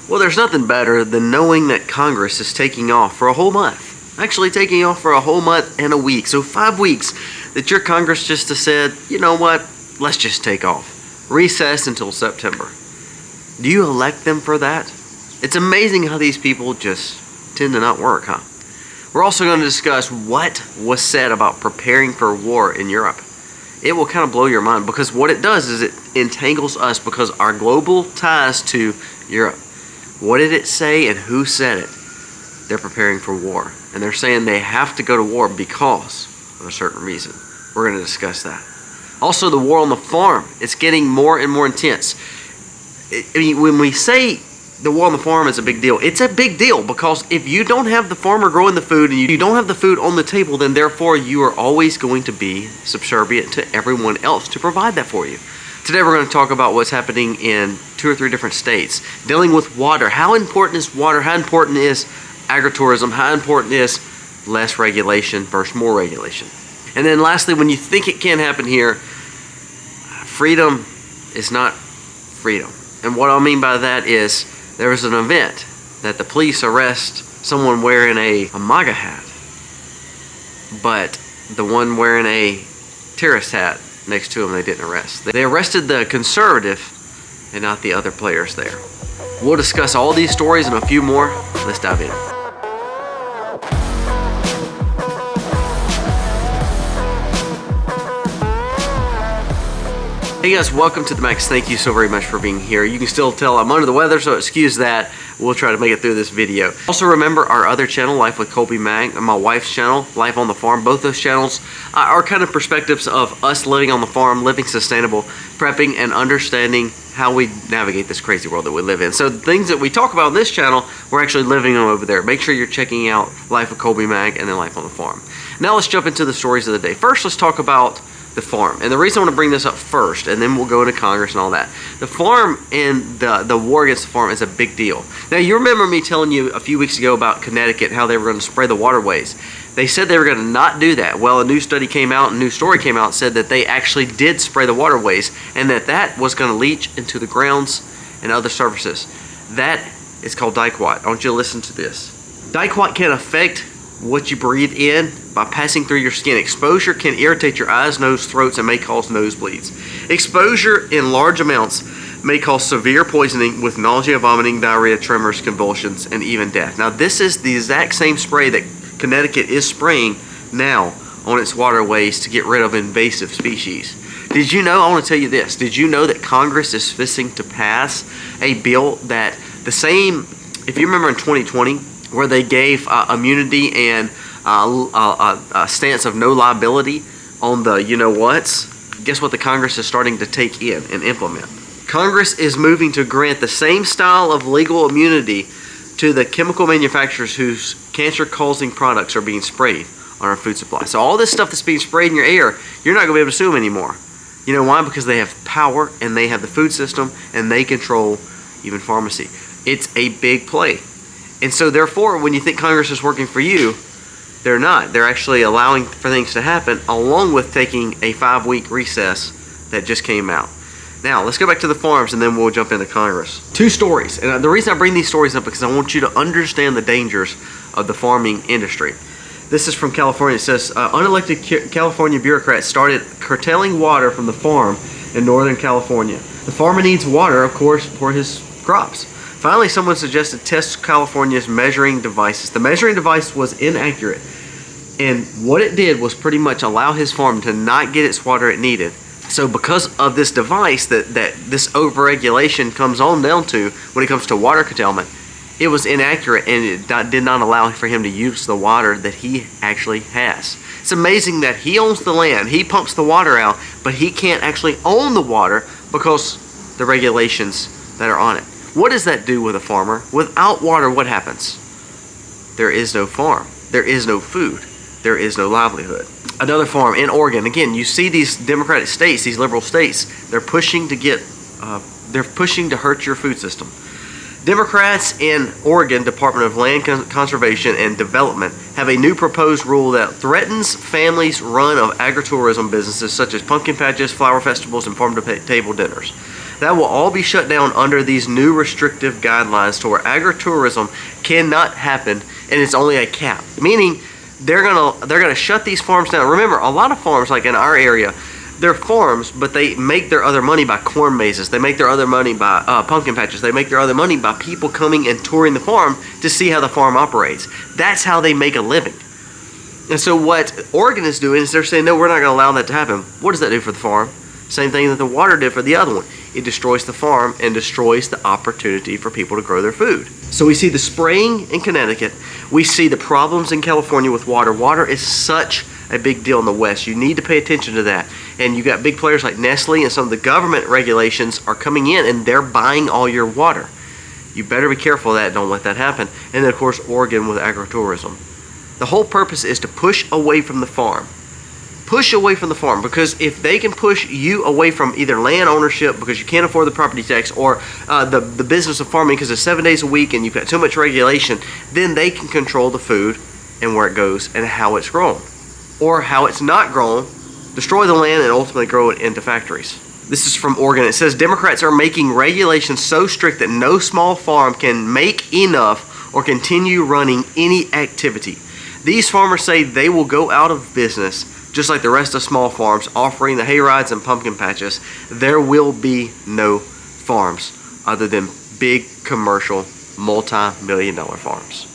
Well, there's nothing better than knowing that Congress is taking off for a whole month. Actually taking off for a whole month and a week. So 5 weeks that your Congress just has said, you know what, let's just take off. Recess until September. Do you elect them for that? It's amazing how these people just tend to not work, huh? We're also going to discuss what was said about preparing for war in Europe. It will kind of blow your mind because what it does is it entangles us because our global ties to Europe. What did it say and who said it? They're preparing for war. And they're saying they have to go to war because of a certain reason. We're going to discuss that. Also, the war on the farm. It's getting more and more intense. I mean, when we say the war on the farm is a big deal, it's a big deal because if you don't have the farmer growing the food and you don't have the food on the table, then therefore you are always going to be subservient to everyone else to provide that for you. Today we're going to talk about what's happening in 2 or 3 different states, dealing with water. How important is water? How important is agritourism? How important is less regulation versus more regulation? And then lastly, when you think it can happen here, freedom is not freedom. And what I mean by that is there was an event that the police arrest someone wearing a MAGA hat, but the one wearing a terrorist hat next to him they didn't arrest. They arrested the conservative and not the other players there. We'll discuss all these stories and a few more. Let's dive in. Hey guys, welcome to the Max. Thank you so very much for being here. You can still tell I'm under the weather, so excuse that. We'll try to make it through this video. Also remember our other channel, Life with Colby Mag, and my wife's channel, Life on the Farm. Both those channels are kind of perspectives of us living on the farm, living sustainable, prepping, and understanding how we navigate this crazy world that we live in. So the things that we talk about on this channel, we're actually living them over there. Make sure you're checking out Life with Colby Mag and then Life on the Farm. Now let's jump into the stories of the day. First, let's talk about the farm. And the reason I want to bring this up first, and then we'll go into Congress and all that. The farm and the war against the farm is a big deal. Now, you remember me telling you a few weeks ago about Connecticut, how they were going to spray the waterways. They said they were going to not do that. Well, a new study came out, a new story came out, said that they actually did spray the waterways, and that was going to leach into the grounds and other surfaces. That is called dicot. I want you to listen to this. Dicot can affect what you breathe in by passing through your skin. Exposure can irritate your eyes, nose, throats, and may cause nosebleeds. Exposure in large amounts may cause severe poisoning with nausea, vomiting, diarrhea, tremors, convulsions, and even death. Now, this is the exact same spray that Connecticut is spraying now on its waterways to get rid of invasive species. Did you know, I want to tell you this, did you know that Congress is fixing to pass a bill that the same, if you remember in 2020, where they gave immunity and a stance of no liability on the you-know-whats, guess what the Congress is starting to take in and implement? Congress is moving to grant the same style of legal immunity to the chemical manufacturers whose cancer-causing products are being sprayed on our food supply. So all this stuff that's being sprayed in your air, you're not going to be able to sue them anymore. You know why? Because they have power and they have the food system and they control even pharmacy. It's a big play. And so therefore, when you think Congress is working for you, they're not. They're actually allowing for things to happen along with taking a 5-week recess that just came out. Now, let's go back to the farms and then we'll jump into Congress. 2 stories. And the reason I bring these stories up is because I want you to understand the dangers of the farming industry. This is from California. It says, unelected California bureaucrats started curtailing water from the farm in Northern California. The farmer needs water, of course, for his crops. Finally, someone suggested test California's measuring devices. The measuring device was inaccurate, and what it did was pretty much allow his farm to not get its water it needed. So because of this device that this overregulation comes on down to when it comes to water curtailment, it was inaccurate and it did not allow for him to use the water that he actually has. It's amazing that he owns the land, he pumps the water out, but he can't actually own the water because the regulations that are on it. What does that do with a farmer? Without water, what happens? There is no farm. There is no food. There is no livelihood. Another farm in Oregon. Again, you see these Democratic states, these liberal states, they're pushing to hurt your food system. Democrats in Oregon Department of Land Conservation and Development have a new proposed rule that threatens families' run of agritourism businesses such as pumpkin patches, flower festivals, and farm-to-table dinners. That will all be shut down under these new restrictive guidelines to where agritourism cannot happen, and it's only a cap. Meaning they're gonna shut these farms down. Remember, a lot of farms, like in our area, they're farms, but they make their other money by corn mazes. They make their other money by pumpkin patches. They make their other money by people coming and touring the farm to see how the farm operates. That's how they make a living. And so what Oregon is doing is they're saying, no, we're not going to allow that to happen. What does that do for the farm? Same thing that the water did for the other one. It destroys the farm and destroys the opportunity for people to grow their food. So we see the spraying in Connecticut. We see the problems in California with water. Water is such a big deal in the West. You need to pay attention to that. And you got big players like Nestle, and some of the government regulations are coming in and they're buying all your water. You better be careful of that. Don't let that happen. And then of course Oregon with agritourism. The whole purpose is to push away from the farm. Push away from the farm, because if they can push you away from either land ownership because you can't afford the property tax, or the business of farming because it's 7 days a week and you've got too much regulation, then they can control the food and where it goes and how it's grown. Or how it's not grown, destroy the land and ultimately grow it into factories. This is from Oregon. It says Democrats are making regulations so strict that no small farm can make enough or continue running any activity. These farmers say they will go out of business just like the rest of small farms offering the hay rides and pumpkin patches. There will be no farms other than big commercial multi-million-dollar farms.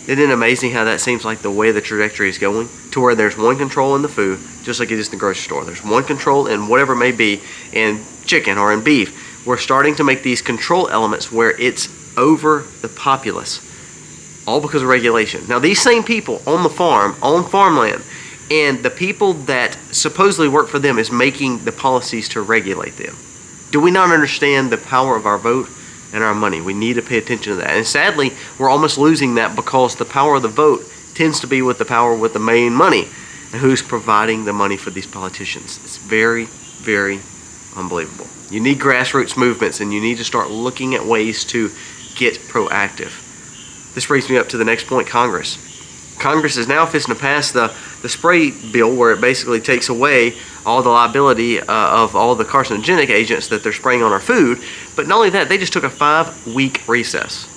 Isn't it amazing how that seems like the way the trajectory is going? To where there's one control in the food, just like it is in the grocery store. There's one control in whatever it may be, in chicken or in beef. We're starting to make these control elements where it's over the populace, all because of regulation. Now these same people on the farm, on farmland, and the people that supposedly work for them is making the policies to regulate them. Do we not understand the power of our vote and our money? We need to pay attention to that. And sadly, we're almost losing that because the power of the vote tends to be with the power with the main money. And who's providing the money for these politicians? It's very, very unbelievable. You need grassroots movements, and you need to start looking at ways to get proactive. This brings me up to the next point, Congress. Congress is now fixing to pass the spray bill, where it basically takes away all the liability of all the carcinogenic agents that they're spraying on our food. But not only that, they just took a 5-week recess.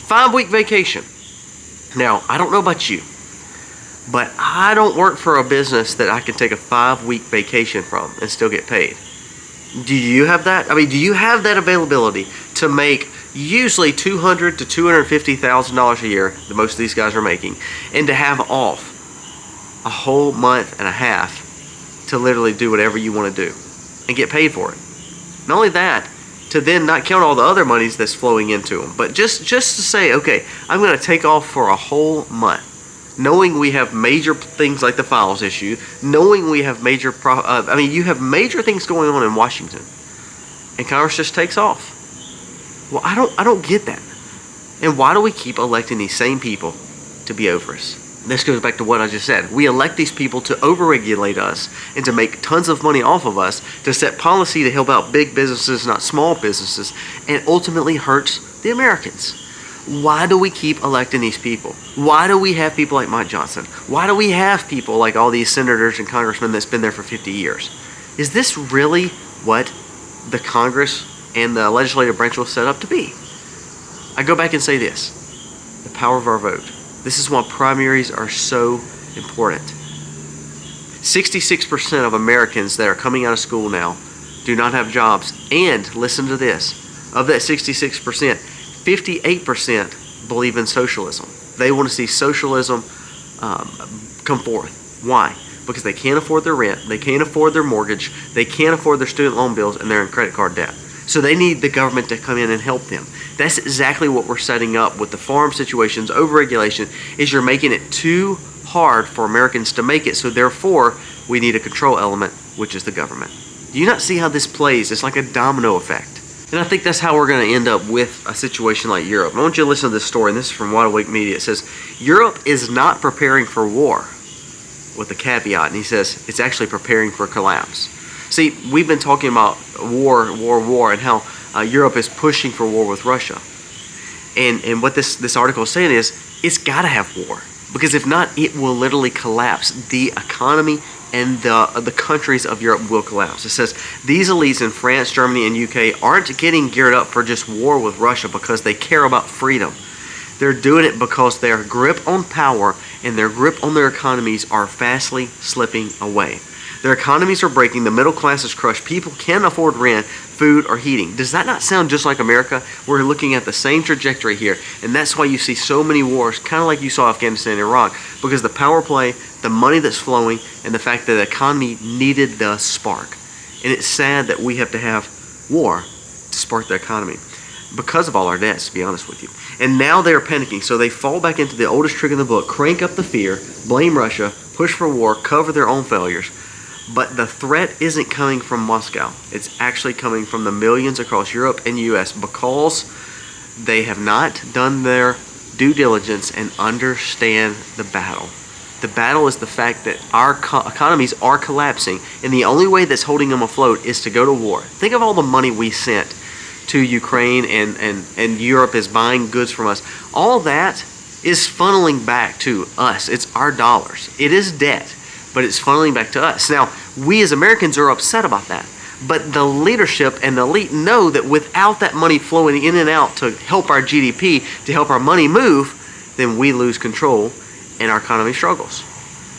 5-week vacation. Now, I don't know about you, but I don't work for a business that I can take a 5-week vacation from and still get paid. Do you have that? I mean, do you have that availability to make usually $200,000 to $250,000 a year, the most of these guys are making, and to have off a whole month and a half to literally do whatever you want to do and get paid for it? Not only that, to then not count all the other monies that's flowing into them, but just to say, okay, I'm going to take off for a whole month, knowing we have major things like the files issue, knowing we have major you have major things going on in Washington, and Congress just takes off. Well, I don't get that. And why do we keep electing these same people to be over us? This goes back to what I just said. We elect these people to overregulate us and to make tons of money off of us, to set policy to help out big businesses, not small businesses, and ultimately hurts the Americans. Why do we keep electing these people? Why do we have people like Mike Johnson? Why do we have people like all these senators and congressmen that's been there for 50 years? Is this really what the Congress and the legislative branch was set up to be? I go back and say this: the power of our vote. This is why primaries are so important. 66% of Americans that are coming out of school now do not have jobs. And listen to this: of that 66%, 58% believe in socialism. They want to see socialism come forth. Why? Because they can't afford their rent, they can't afford their mortgage, they can't afford their student loan bills, and they're in credit card debt. So they need the government to come in and help them. That's exactly what we're setting up with the farm situations. Overregulation is you're making it too hard for Americans to make it, so therefore we need a control element, which is the government. Do you not see how this plays? It's like a domino effect. And I think that's how we're going to end up with a situation like Europe. I want you to listen to this story, and this is from Wide Awake Media. It says, Europe is not preparing for war, with a caveat, and he says it's actually preparing for collapse. See, we've been talking about war, and how Europe is pushing for war with Russia. And what this article is saying is, it's got to have war. Because if not, it will literally collapse the economy and the countries of Europe will collapse. It says these elites in France, Germany, and UK aren't getting geared up for just war with Russia because they care about freedom. They're doing it because their grip on power and their grip on their economies are fastly slipping away. Their economies are breaking, the middle class is crushed, people can't afford rent, food, or heating. Does that not sound just like America? We're looking at the same trajectory here, and that's why you see so many wars, kind of like you saw Afghanistan and Iraq, because the power play, the money that's flowing, and the fact that the economy needed the spark. And it's sad that we have to have war to spark the economy because of all our debts, to be honest with you. And now they're panicking, so they fall back into the oldest trick in the book, crank up the fear, blame Russia, push for war, cover their own failures. But the threat isn't coming from Moscow. It's actually coming from the millions across Europe and US because they have not done their due diligence and understand the battle. The battle is the fact that our economies are collapsing, and the only way that's holding them afloat is to go to war. Think of all the money we sent to Ukraine and Europe is buying goods from us. All that is funneling back to us. It's our dollars. It is debt, but it's funneling back to us. Now, we as Americans are upset about that, but the leadership and the elite know that without that money flowing in and out to help our GDP, to help our money move, then we lose control and our economy struggles.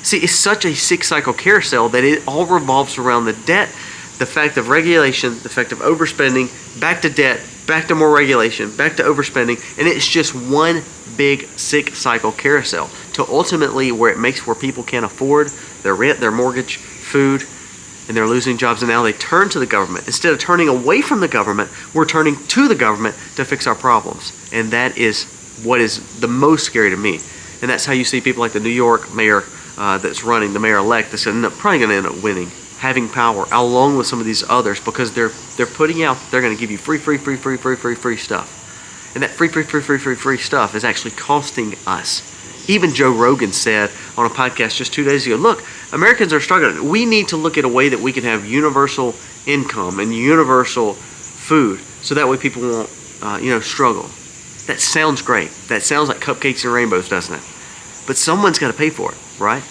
See, it's such a six-cycle carousel that it all revolves around the debt, the fact of regulation, the fact of overspending, back to debt, back to more regulation, back to overspending, and it's just one big six-cycle carousel to ultimately where people can't afford their rent, their mortgage, food, and they're losing jobs, and now they turn to the government. Instead of turning away from the government, we're turning to the government to fix our problems, and that is what is the most scary to me. And that's how you see people like the New York mayor that's running, the mayor-elect, that's probably going to end up winning, having power, along with some of these others, because they're putting out, they're going to give you free stuff. And that free stuff is actually costing us. Even Joe Rogan said on a podcast just 2 days ago, look, Americans are struggling. We need to look at a way that we can have universal income and universal food, so that way people won't, struggle. That sounds great. That sounds like cupcakes and rainbows, doesn't it? But someone's got to pay for it, right?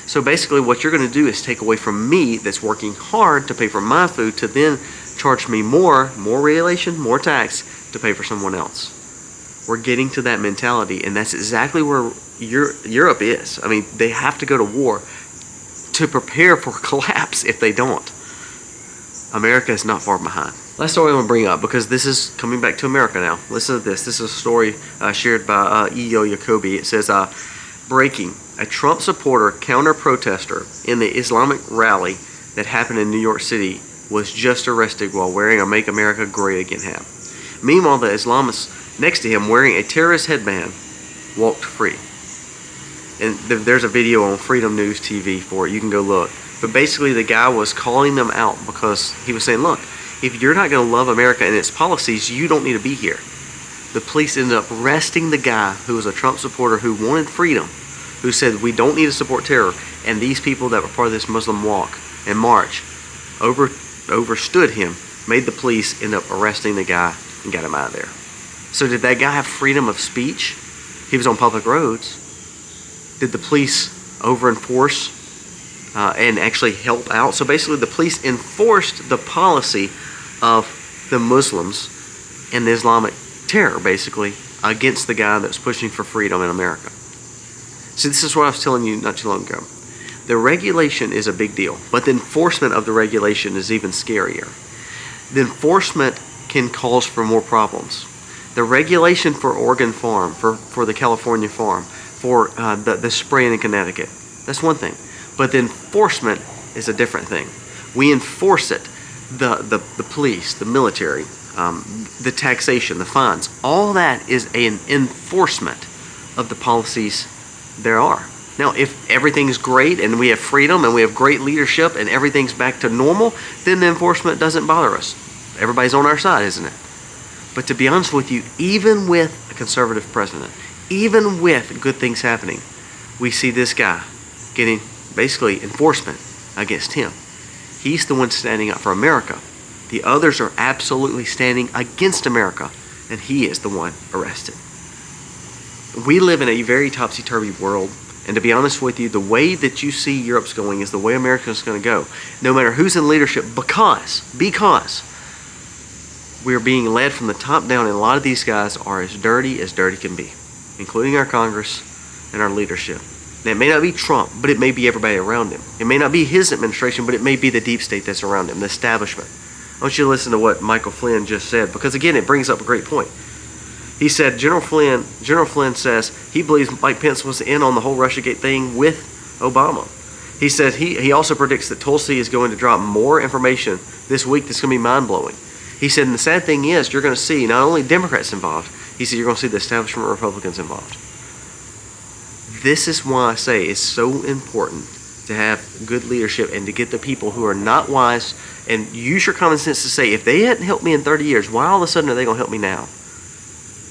So basically what you're going to do is take away from me that's working hard to pay for my food to then charge me more regulation, more tax to pay for someone else. We're getting to that mentality, and that's exactly where Europe is. I mean, they have to go to war to prepare for collapse if they don't. America is not far behind. Last story I want to bring up, because this is coming back to America now. Listen to this. This is a story shared by E.O. Jacoby. It says, breaking. A Trump supporter counter-protester in the Islamic rally that happened in New York City was just arrested while wearing a Make America Great Again hat. Meanwhile, the Islamists next to him wearing a terrorist headband walked free. And there's a video on Freedom News TV for it. You can go look. But basically the guy was calling them out because he was saying, look, if you're not going to love America and its policies, you don't need to be here. The police ended up arresting the guy who was a Trump supporter who wanted freedom, who said we don't need to support terror. And these people that were part of this Muslim walk and march overstood him, made the police end up arresting the guy and got him out of there. So did that guy have freedom of speech? He was on public roads. Did the police over-enforce and actually help out? So basically the police enforced the policy of the Muslims and the Islamic terror, basically, against the guy that's pushing for freedom in America. See, this is what I was telling you not too long ago. The regulation is a big deal, but the enforcement of the regulation is even scarier. The enforcement can cause for more problems. The regulation for Oregon farm, for the California farm, for the spraying in Connecticut, that's one thing. But the enforcement is a different thing. We enforce it. The police, the military, the taxation, the fines, all that is an enforcement of the policies there are. Now, if everything's great and we have freedom and we have great leadership and everything's back to normal, then the enforcement doesn't bother us. Everybody's on our side, isn't it? But to be honest with you, even with a conservative president, even with good things happening, we see this guy getting basically enforcement against him. He's the one standing up for America. The others are absolutely standing against America, and he is the one arrested. We live in a very topsy-turvy world, And to be honest with you, the way that you see Europe's going is the way America's going to go. No matter who's in leadership, because we're being led from the top down, and a lot of these guys are as dirty can be, including our Congress and our leadership. Now, it may not be Trump, but it may be everybody around him. It may not be his administration, but it may be the deep state that's around him, the establishment. I want you to listen to what Michael Flynn just said, because again, it brings up a great point. He said, General Flynn says he believes Mike Pence was in on the whole Russiagate thing with Obama. He said he also predicts that Tulsi is going to drop more information this week that's going to be mind-blowing. He said, and the sad thing is, you're going to see not only Democrats involved, he said you're going to see the establishment Republicans involved. This is why I say it's so important to have good leadership and to get the people who are not wise and use your common sense to say, if they hadn't helped me in 30 years, why all of a sudden are they going to help me now?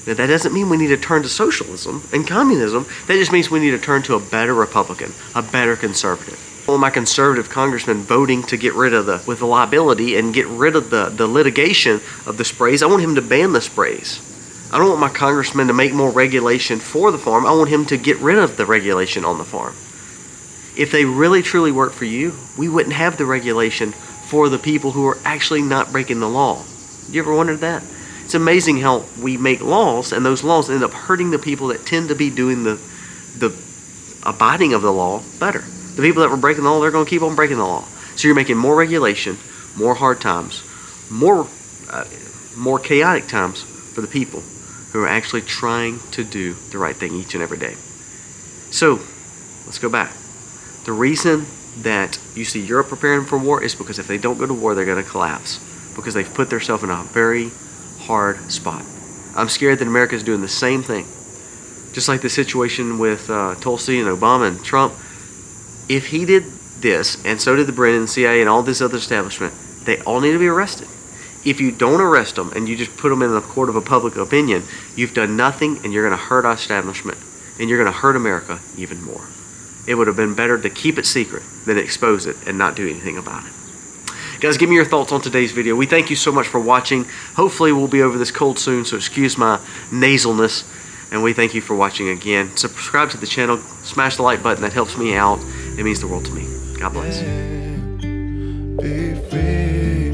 Now, that doesn't mean we need to turn to socialism and communism. That just means we need to turn to a better Republican, a better conservative. All my conservative congressmen voting to get rid of the liability and get rid of the litigation of the sprays. I want him to ban the sprays. I don't want my congressman to make more regulation for the farm. I want him to get rid of the regulation on the farm. If they really truly work for you, we wouldn't have the regulation for the people who are actually not breaking the law. You ever wondered that? It's amazing how we make laws, and those laws end up hurting the people that tend to be doing the abiding of the law better. The people that were breaking the law, they're going to keep on breaking the law. So you're making more regulation, more hard times, more chaotic times for the people who are actually trying to do the right thing each and every day. So let's go back. The reason that you see Europe preparing for war is because if they don't go to war, they're going to collapse, because they've put themselves in a very hard spot. I'm scared that America is doing the same thing. Just like the situation with Tulsi and Obama and Trump. If he did this, and so did the Brennan, CIA, and all this other establishment, they all need to be arrested. If you don't arrest them and you just put them in the court of a public opinion, you've done nothing, and you're going to hurt our establishment, and you're going to hurt America even more. It would have been better to keep it secret than expose it and not do anything about it. Guys, give me your thoughts on today's video. We thank you so much for watching. Hopefully we'll be over this cold soon, so excuse my nasalness. And we thank you for watching again. Subscribe to the channel. Smash the like button. That helps me out. It means the world to me. God bless. Be free.